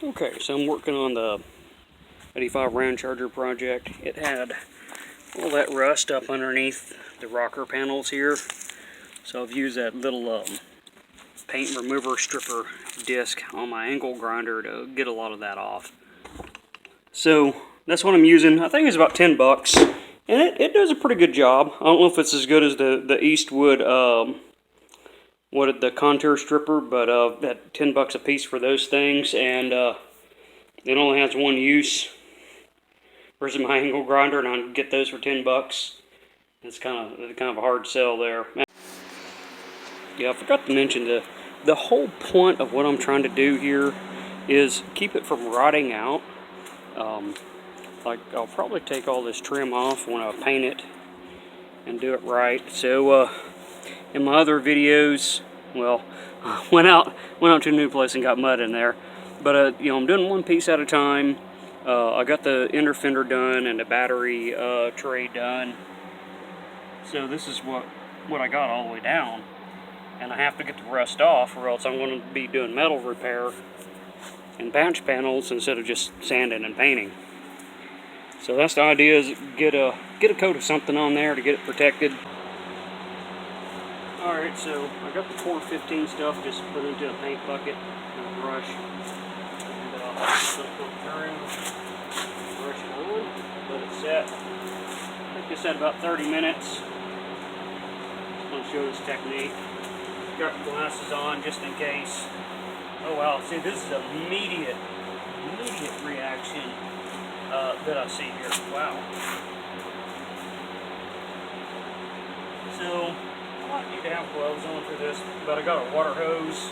Okay, so I'm working on the 85 Ramcharger project. It had all that rust up underneath the rocker panels here, so I've used that little paint remover stripper disc on my angle grinder to get a lot of that off. So that's what I'm using. I think it's about 10 bucks, and it does a pretty good job. I don't know if it's as good as the Eastwood the contour stripper, but that 10 bucks a piece for those things, and it only has one use versus my angle grinder, and I can get those for 10 bucks. It's kind of a hard sell there. Yeah, I forgot to mention the whole point of what I'm trying to do here is keep it from rotting out. Like, I'll probably take all this trim off when I paint it and do it right. So in my other videos, well, went out to a new place and got mud in there. But you know, I'm doing one piece at a time. I got the inner fender done and the battery tray done. So this is what I got all the way down, and I have to get the rust off, or else I'm going to be doing metal repair and patch panels instead of just sanding and painting. So that's the idea, is get a coat of something on there to get it protected. Alright, so I got the 415 stuff just put into a paint bucket and a brush. And just going to go through, brush it on, let it set. I think this set about 30 minutes. Just going to show this technique. Got the glasses on just in case. Oh wow, see, this is immediate reaction that I see here. Wow. So I might need to have gloves on for this, but I got a water hose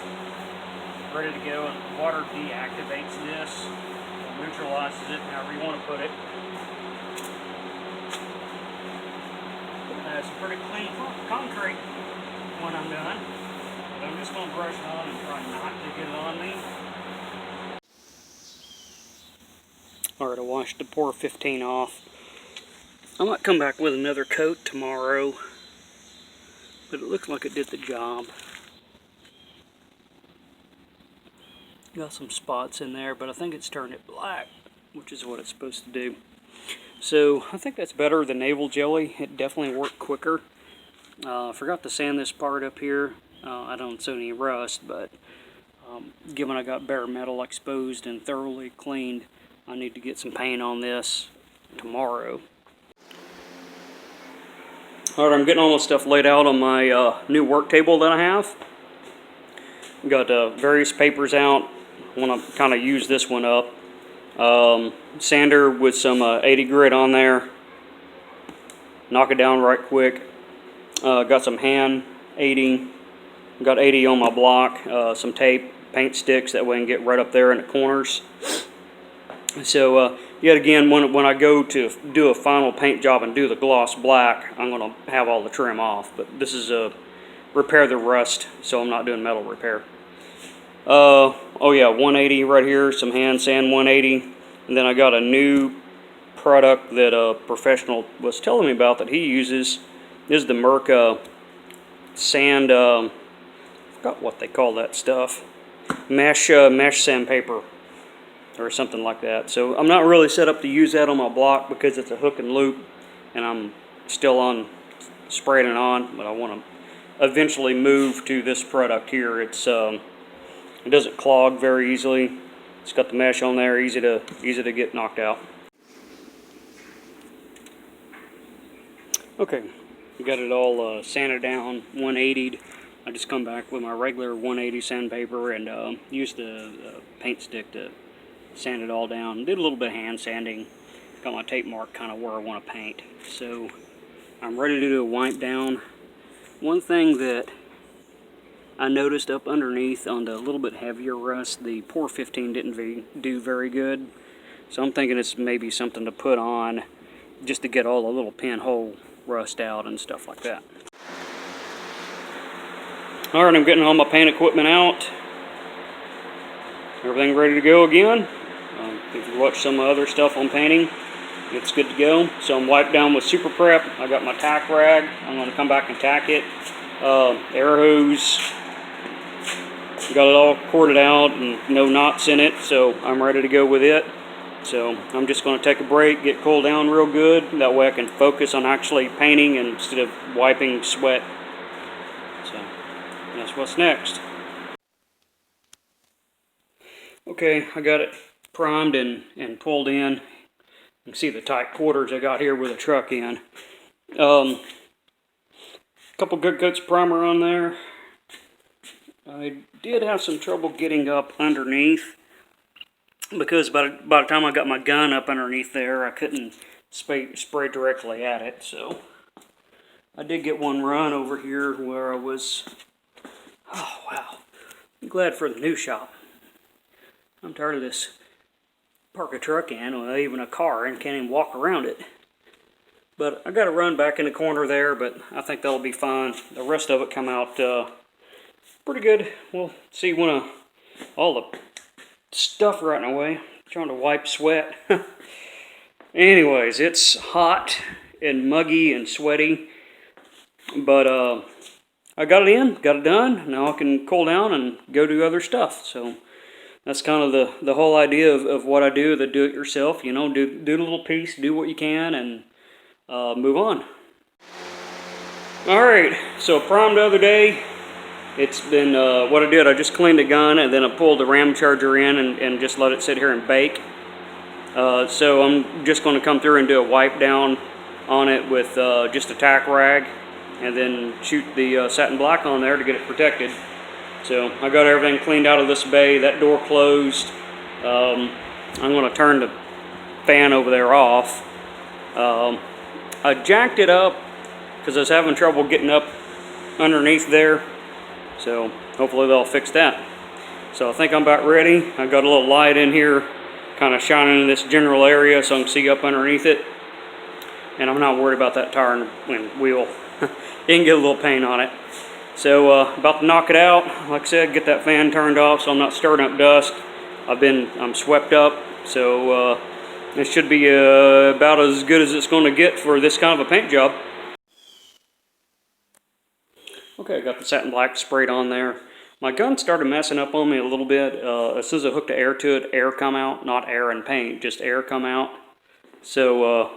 ready to go, and water deactivates this, or neutralizes it, however you want to put it. Some pretty clean concrete when I'm done. But I'm just going to brush it on and try not to get it on me. Alright, I washed the 415 off. I might come back with another coat tomorrow, but it looks like it did the job. Got some spots in there, but I think it's turned it black, which is what it's supposed to do. So I think that's better than navel jelly. It definitely worked quicker. I forgot to sand this part up here. I don't see any rust, but given I got bare metal exposed and thoroughly cleaned, I need to get some paint on this tomorrow. Alright, I'm getting all this stuff laid out on my new work table that I have. Got various papers out. I want to kind of use this one up. Sander with some 80 grit on there. Knock it down right quick. Got some hand 80. Got 80 on my block. Some tape, paint sticks, that way I can get right up there in the corners. So yet again, when I go to do a final paint job and do the gloss black, I'm going to have all the trim off. But this is repair the rust, so I'm not doing metal repair. Oh yeah, 180 right here, some hand sand 180. And then I got a new product that a professional was telling me about that he uses. This is the Merc sand, I forgot what they call that stuff. Mesh sandpaper or something like that. So I'm not really set up to use that on my block because it's a hook and loop, and I'm still on spraying it on, but I want to eventually move to this product here. It's it doesn't clog very easily. It's got the mesh on there, easy to get knocked out. Okay, we got it all sanded down, 180'd. I just come back with my regular 180 sandpaper and used the paint stick to sand it all down. Did a little bit of hand sanding. Got my tape mark kind of where I want to paint. So I'm ready to do a wipe down. One thing that I noticed up underneath on the little bit heavier rust, the 415 didn't do very good. So I'm thinking it's maybe something to put on just to get all the little pinhole rust out and stuff like that. Alright, I'm getting all my paint equipment out. Everything ready to go again. If you watch some other stuff on painting, it's good to go. So I'm wiped down with Super Prep. I got my tack rag. I'm going to come back and tack it. Air hose. got it all corded out and no knots in it, so I'm ready to go with it. So I'm just going to take a break, get cooled down real good. That way I can focus on actually painting instead of wiping sweat. So that's what's next. Okay, I got it primed and pulled in. You can see the tight quarters I got here with the truck in. Couple good coats of primer on there. I did have some trouble getting up underneath, because by the time I got my gun up underneath there, I couldn't spray directly at it. So I did get one run over here where I was, oh wow, I'm glad for the new shop. I'm tired of this park a truck in, or even a car, and can't even walk around it. But I got to run back in the corner there, but I think that'll be fine. The rest of it come out pretty good. We'll see when all the stuff right away. Trying to wipe sweat. Anyways, it's hot and muggy and sweaty, but I got it in, got it done. Now I can cool down and go do other stuff. So that's kind of the whole idea of what I do, the do-it-yourself. You know, do the little piece, do what you can, and move on. All right, so primed the other day. It's been, what I did, I just cleaned the gun and then I pulled the Ramcharger in and just let it sit here and bake. So I'm just going to come through and do a wipe down on it with just a tack rag, and then shoot the satin black on there to get it protected. So I got everything cleaned out of this bay, that door closed. I'm going to turn the fan over there off. I jacked it up because I was having trouble getting up underneath there. So hopefully they'll fix that. So I think I'm about ready. I got a little light in here kind of shining in this general area so I can see up underneath it. And I'm not worried about that tire and wheel. You can get a little paint on it. So about to knock it out. Like I said, get that fan turned off so I'm not stirring up dust. I'm swept up. So it should be about as good as it's going to get for this kind of a paint job. Okay, I got the satin black sprayed on there. My gun started messing up on me a little bit. As soon as I hooked the air to it, air come out. Not air and paint, just air come out. So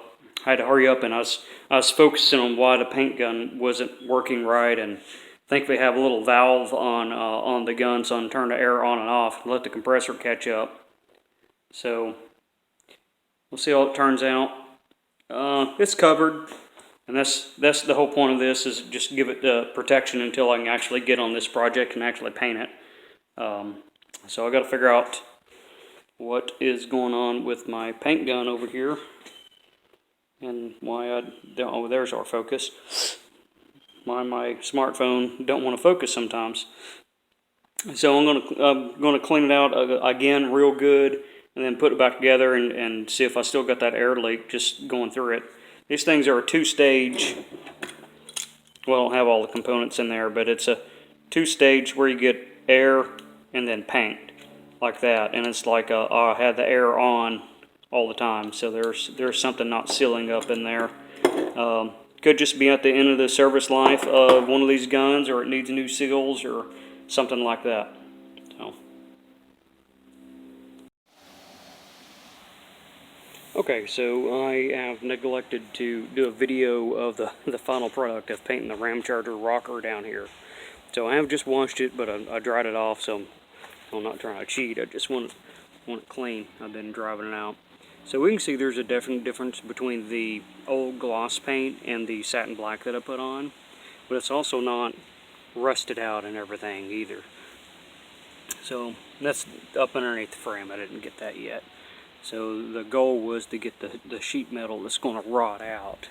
I had to hurry up, and I was focusing on why the paint gun wasn't working right, and thankfully have a little valve on the gun so I can turn the air on and off and let the compressor catch up. So we'll see how it turns out. It's covered. And that's the whole point of this, is just give it the protection until I can actually get on this project and actually paint it. So I got to figure out what is going on with my paint gun over here, and why oh, there's our focus. My smartphone don't want to focus sometimes. So I'm gonna clean it out again real good, and then put it back together and see if I still got that air leak just going through it. These things are a two-stage, well, I don't have all the components in there, but it's a two-stage where you get air and then paint, like that. And it's like I had the air on all the time, so there's something not sealing up in there. Could just be at the end of the service life of one of these guns, or it needs new seals or something like that. So. Okay, so I have neglected to do a video of the final product of painting the Ramcharger rocker down here. So I have just washed it, but I dried it off, so I'm not trying to cheat. I just want it clean. I've been driving it out. So we can see there's a definite difference between the old gloss paint and the satin black that I put on, but it's also not rusted out and everything either. So that's up underneath the frame. I didn't get that yet. So the goal was to get the sheet metal that's going to rot out.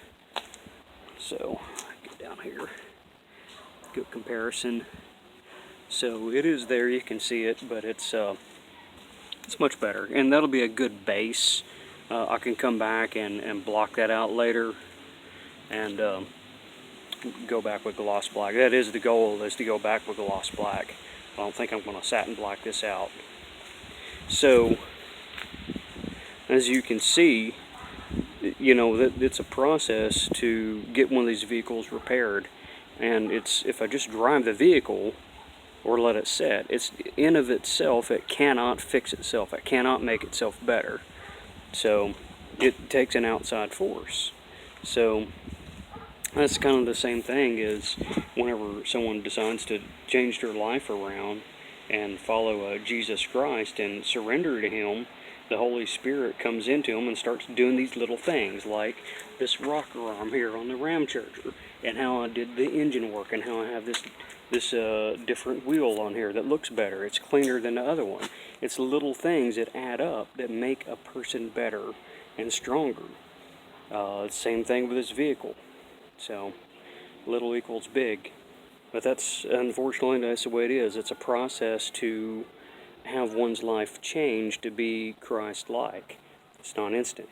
So get down here, good comparison. So it is there, you can see it, but it's much better, and that'll be a good base. I can come back and block that out later, and go back with gloss black. That is the goal, is to go back with gloss black. I don't think I'm going to satin black this out. So as you can see, you know, it's a process to get one of these vehicles repaired. And if I just drive the vehicle, or let it set. It's in of itself, it cannot fix itself. It cannot make itself better. So it takes an outside force. So that's kind of the same thing as whenever someone decides to change their life around and follow Jesus Christ and surrender to Him, the Holy Spirit comes into them and starts doing these little things, like this rocker arm here on the Ramcharger, and how I did the engine work, and how I have this different wheel on here that looks better. It's cleaner than the other one. It's little things that add up that make a person better and stronger. Same thing with this vehicle. So little equals big. But unfortunately, that's the way it is. It's a process to have one's life changed to be Christ-like. It's not instant.